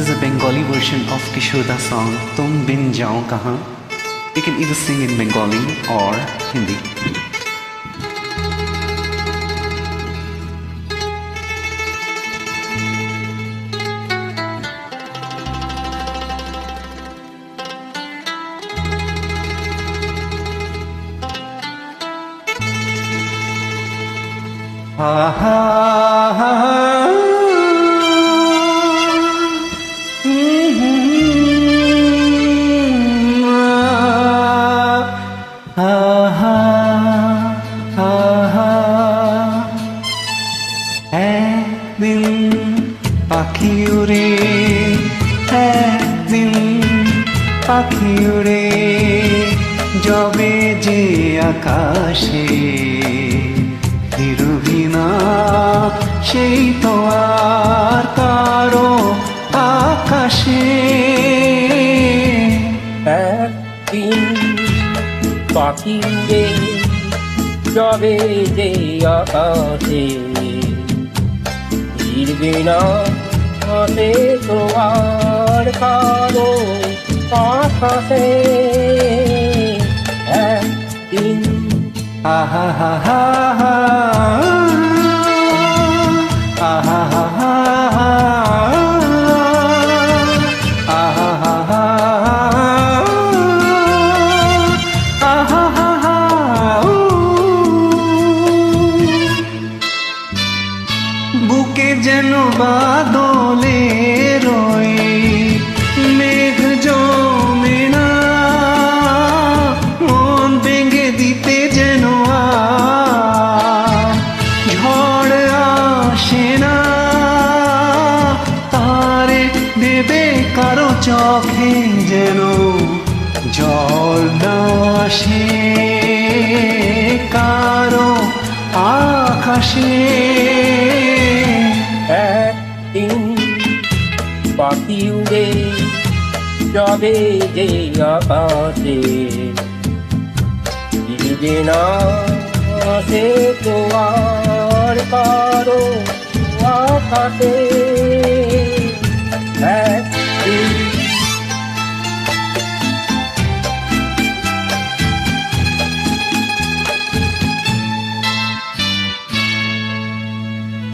is a Bengali version of Kishore Das song Tum Bin Jao Kahan. You can either sing in Bengali or Hindi. Ha ha ha ha. একদিন পাখি উড়ে একদিন পাখি উড়ে যাবে যে আকাশে দিরুহিনা সেই তো আর কারো আকাশে একদিন পাখি উড়ে যাবে যে আকাশে ফিরবে না আসে তোমার কারো আকাশে একদিন আহা হা হা হা আহা হা হা বুকে যেন বাদলে রই মেঘ জমে না মন ভেঙে দিতে যেন ঝড় আসে না তারে দেবে কারো চোখে যেন জল না আসে কারো আকাশে একদিন পাখি উড়ে যাবে যে আকাশে ফিরবে না সে তো আর কারো আকাশে একদিন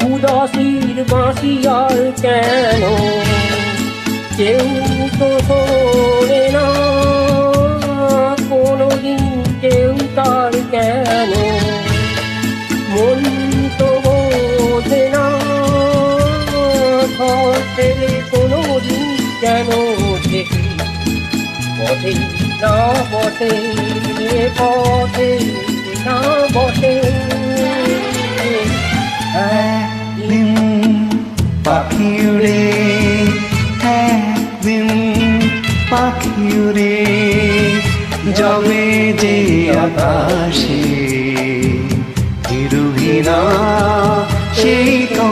উদাসীর বাঁশি আর কেন কেউ তো শোনে না কোনোদিন কেউ তার কেন মন তো বোঝে না ঘর ছেড়ে কোনোদিন কেন দেখি পথে না বসে পথে না বসে একদিন পাখি উড়ে একদিন পাখি উড়ে যাবে যে আকাশে দিরুহিনা সেই তো